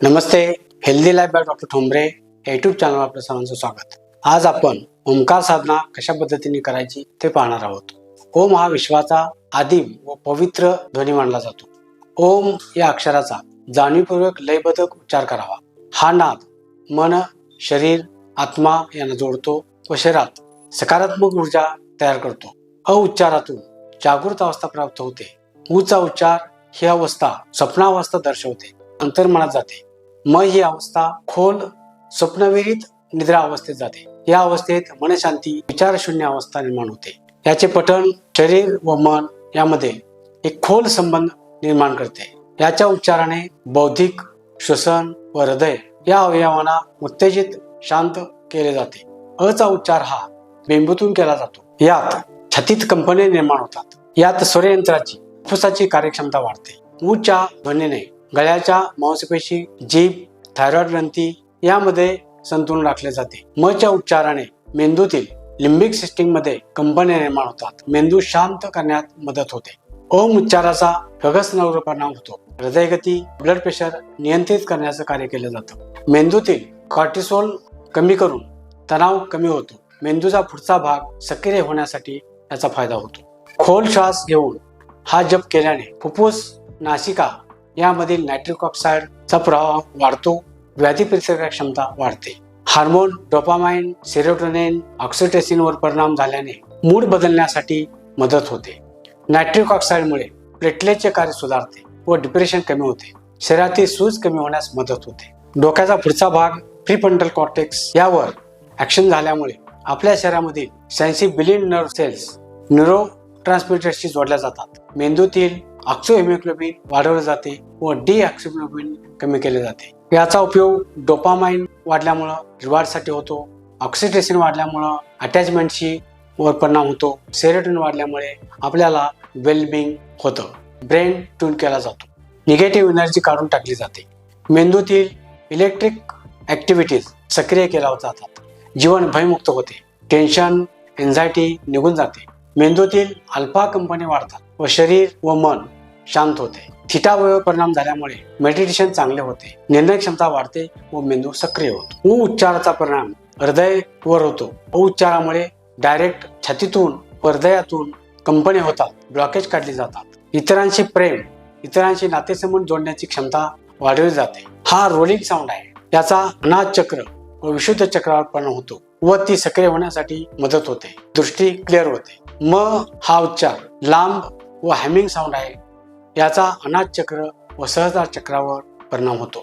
Namaste, healthy life by doctor Thombre YouTube चॅनलवर आपलं सर्वांचं स्वागत. आज आपण ओंकार साधना कशा पद्धतीने करायची ते पाहणार आहोत. ओम हा विश्वाचा आदिम व पवित्र ध्वनी मानला जातो. ओम या अक्षराचा जाणीवपूर्वक लयबद्ध उच्चार करावा. हा नाद मन, शरीर, आत्मा यांना जोडतो व शरीरात सकारात्मक ऊर्जा तयार करतो. अ उच्चारातून जागृत अवस्था प्राप्त होते. उचा उच्चार ही अवस्था स्वप्नावस्था दर्शवते, अंतर्मनात जाते. म ही अवस्था खोल स्वप्नविरीत निद्रा अवस्थेत जाते. या अवस्थेत मनशांती विचारशून्य अवस्था निर्माण होते. याचे पठण शरीर व मन यामध्ये एक खोल संबंध निर्माण करते. याच्या उच्चाराने बौद्धिक, श्वसन व हृदय या अवयवांना उत्तेजित शांत केले जाते. अचा उच्चार हा बेंबूतून केला जातो. यात छातीत कंपने निर्माण होतात. यात स्वरयंत्राची फुफ्फुसाची कार्यक्षमता वाढते. उच्या ध्वनीने गळ्याच्या मांसपेशी, जीभ, थायरॉइड ग्रंथी यामध्ये संतुलन राखले जाते. मच्या उच्चाराने मेंदूतील लिंबिक सिस्टीम मध्ये कंपने निर्माण होतात. मेंदू शांत करण्यात मदत होते. ओम उच्चाराचा गगस नवर परिणाम होतो. हृदयगती, ब्लड प्रेशर नियंत्रित करण्याचं कार्य केलं जातं. मेंदूतील कॉर्टिसोल कमी करून तणाव कमी होतो. मेंदूचा पुढचा भाग सक्रिय होण्यासाठी याचा फायदा होतो. खोल श्वास घेऊन हा जप केल्याने फुफ्फुस, नासिका यामधील नायट्रिक ऑक्साईडचा प्रभाव वाढतो. व्याधी प्रतिकारक क्षमता वाढते. हार्मोन डोपामाइन, सेरोटोनिन, ऑक्सिटोसिनवर परिणाम झाल्याने मूड बदलण्यासाठी मदत होते. नायट्रिक ऑक्साईडमुळे प्लेटलेटचे कार्य सुधारते व डिप्रेशन कमी होते. शरीरातील सूज कमी होण्यास मदत होते. डोक्याचा पुढचा भाग प्रीफ्रंटल कॉर्टेक्स यावर ऍक्शन झाल्यामुळे आपल्या शरीरामधील सेन्सिबिलिन नर्व सेल्स न्यूरो ट्रान्समिटर्सशी जोडल्या जातात. मेंदूतील ऑक्सिओहेमोग्लोबिन वाढवले जाते व डीऑक्सिओग्लोबिन कमी केले जाते. याचा उपयोग डोपामाइन वाढल्यामुळं रिवॉर्डसाठी होतो. ऑक्सिटोसिन वाढल्यामुळं अटॅचमेंटशी वर परिणाम होतो. सेरोटोनिन वाढल्यामुळे आपल्याला वेलबिंग होतं. ब्रेन ट्यून केला जातो. निगेटिव्ह एनर्जी काढून टाकली जाते. मेंदूतील इलेक्ट्रिक ऍक्टिव्हिटीज सक्रिय केल्या जातात. जीवन भयमुक्त होते. टेन्शन, एन्झायटी निघून जाते. मेंदूतील अल्फा कंपनी वाढतात व शरीर व मन शांत होते. थिटा वर परिणाम झाल्यामुळे मेडिटेशन चांगले होते. निर्णय क्षमता वाढते व मेंदू सक्रिय होतो. उ उच्चाराचा परिणाम हृदय वर होतो. उ उच्चारामुळे डायरेक्ट छातीतून व हृदयातून कंपनी होतात. ब्लॉकेज काढली जातात. इतरांशी प्रेम, इतरांशी नातेसंबंध जोडण्याची क्षमता वाढवली जाते. हा रोलिंग साऊंड आहे. याचा अनाहत चक्र व विशुद्ध चक्रावर परिणाम होतो व ती सक्रिय होण्यासाठी मदत होते. दृष्टी क्लिअर होते. म हा उच्चार लांब व हॅमिंग साऊंड आहे. याचा अनाहत चक्र व सहस्रार चक्रावर परिणाम होतो.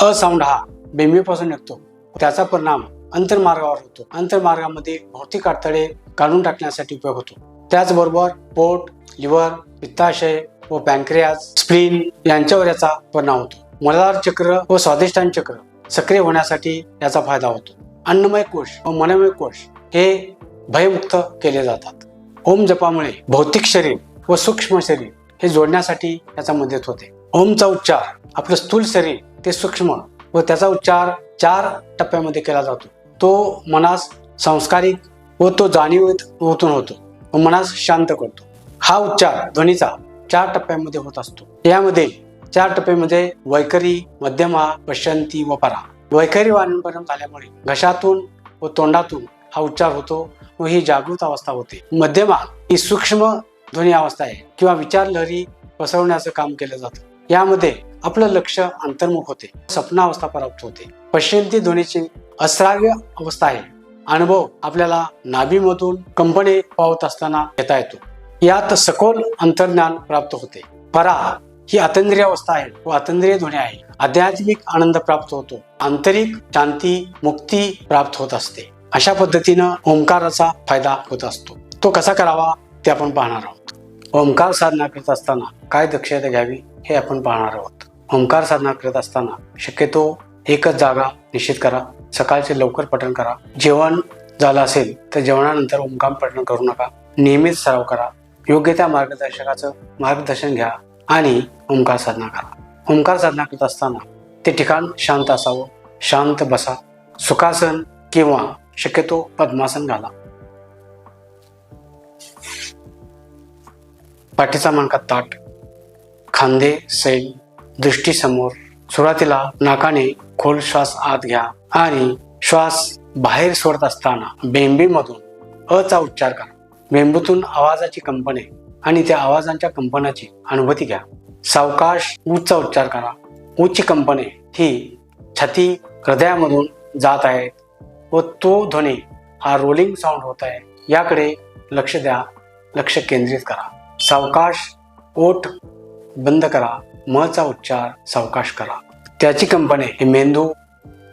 अ साऊंड हा बेंबीपासून निघतो. त्याचा परिणाम अंतर्मार्गावर होतो. अंतर्मार्गामध्ये भौतिक अडथळे काढून टाकण्यासाठी उपयोग होतो. त्याचबरोबर पोट, लिव्हर, पित्ताशय व पॅनक्रियाज, स्प्लीन यांच्यावर याचा परिणाम होतो. मलाधार चक्र व स्वादिष्टान चक्र सक्रिय होण्यासाठी याचा फायदा होतो. अन्नमय कोश व मनमय कोश हे भयमुक्त केले जातात. ओम जपामुळे भौतिक शरीर व सूक्ष्म शरीर हे जोडण्यासाठी याचा मदत होते. ओमचा उच्चार आपलं स्थूल शरीर ते सूक्ष्म व त्याचा उच्चार 4 टप्प्यामध्ये केला जातो. तो मनास संस्कारिक व तो जाणीवेत ओतून होतो व मनास शांत करतो. हा उच्चार ध्वनीचा 4 टप्प्यामध्ये होत असतो. यामध्ये 4 टप्प्यामध्ये वैखरी, मध्यमा, पश्चंती व परा. वैखरी वारंपरिणाम झाल्यामुळे घशातून व तोंडातून हा उच्चार होतो व ही जागृत अवस्था होते. मध्यमा ही सूक्ष्म ध्वनी अवस्था आहे किंवा विचार लहरी पसरवण्याचं काम केलं जातं. यामध्ये आपलं लक्ष अंतर्मुख होते. स्वप्नावस्था प्राप्त होते. पश्चिंती ध्वनीची अश्राव्य अवस्था आहे. अनुभव आपल्याला नाभीमधून कंपने पावत असताना घेता येतो. यात सखोल अंतर्ज्ञान प्राप्त होते. परा ही अतींद्रिय अवस्था आहे व अतींद्रिय ध्वनी आहे. आध्यात्मिक आनंद प्राप्त होतो. आंतरिक शांती, मुक्ती प्राप्त होत असते. अशा पद्धतीनं ओंकाराचा फायदा होत असतो. तो कसा करावा ते आपण पाहणार आहोत. ओंकार साधना करत असताना काय दक्षता घ्यावी हे आपण पाहणार आहोत. ओंकार साधना करत असताना शक्यतो एकच जागा निश्चित करा. सकाळचे लवकर पठण करा. जेवण झालं असेल तर जेवणानंतर ओंकार पठण करू नका. नियमित सराव करा. योग्य त्या मार्गदर्शकाचं मार्गदर्शन घ्या आणि ओंकार साधना करा. ओंकार साधना करत असताना ते ठिकाण शांत असावं. शांत बसा. सुखासन किंवा शक्यतो पद्मासन घाला. पाठीचा मणका ताठ, खांदे सैल, दृष्टी समोर, सुरुवातीला नाकाने खोल श्वास आत घ्या आणि श्वास बाहेर सोडत असताना बेंबीमधून अ चा उच्चार करा. बेंबूतून आवाजाची कंपने आणि त्या आवाजांच्या कंपनाची अनुभूती घ्या. सावकाश उ चा उच्चार करा. उची कंपने ही छाती हृदयामधून जात आहेत व तो ध्वनी हा रोलिंग साऊंड होत आहे याकडे लक्ष द्या. लक्ष केंद्रित करा. सावकाश ओठ बंद करा. म चा उच्चार सावकाश करा. त्याची कंपने ही मेंदू,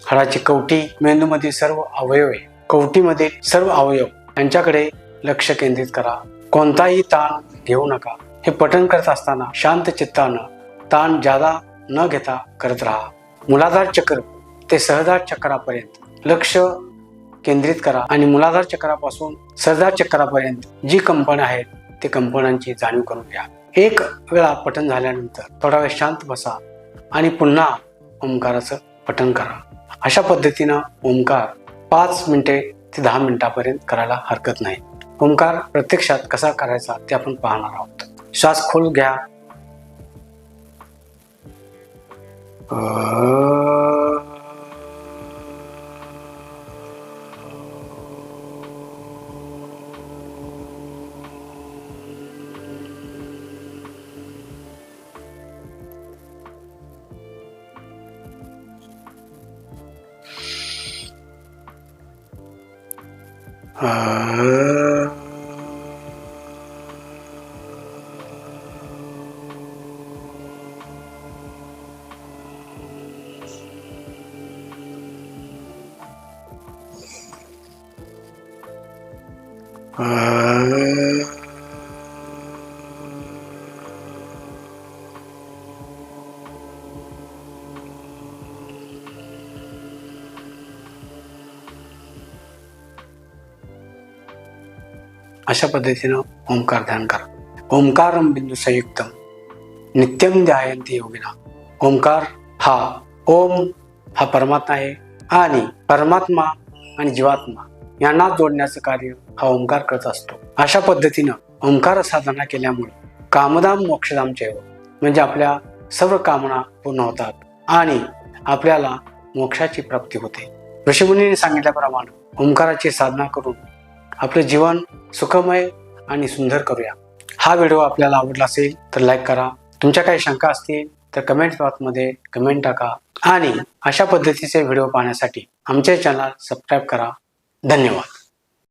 हाडाची कवटी, मेंदूमधील सर्व अवयव, कवटीमधील सर्व अवयव यांच्याकडे लक्ष केंद्रित करा. कोणताही ताण घेऊ नका. हे पठण करत असताना शांत चित्तानं ताण जादा न घेता करत राहा. मूलाधार चक्र ते सहस्रार चक्रापर्यंत लक्ष केंद्रित करा आणि मूलाधार चक्रापासून सहस्रार चक्रापर्यंत जी कंपन आहेत ते कंपनांची जाणीव करून घ्या. एक वेळा पठण झाल्यानंतर थोडा वेळ शांत बसा आणि पुन्हा ओंकाराचं पठण करा. अशा पद्धतीनं ओंकार 5 मिनिटे ते 10 मिनिटापर्यंत करायला हरकत नाही. ओंकार प्रत्यक्षात कसा करायचा ते आपण पाहणार आहोत. श्वास खोल घ्या. अशा पद्धतीनं ओंकार ध्यान करा. ओंकारम बिंदू संयुक्तम नित्यम ध्यायन्ति योगिना. ओंकार हा ओम हा परमात्मा आहे आणि परमात्मा आणि जीवात्मा यांना जोडण्याचं कार्य हा ओंकार करत असतो. अशा पद्धतीनं ओंकार साधना केल्यामुळे कामधाम मोक्षधाम चैव म्हणजे आपल्या सर्व कामना पूर्ण होतात आणि आपल्याला मोक्षाची प्राप्ती होते. ऋषीमुनींनी सांगितल्याप्रमाणे ओंकाराची साधना करून आपले जीवन सुखमय आणि सुंदर करूया. हा व्हिडिओ आपल्याला आवडला असेल तर लाईक करा. तुमच्या काही शंका असतील तर कमेंट बॉक्समध्ये कमेंट टाका आणि अशा पद्धतीचे व्हिडिओ पाहण्यासाठी आमचे चॅनल सबस्क्राईब करा. धन्यवाद.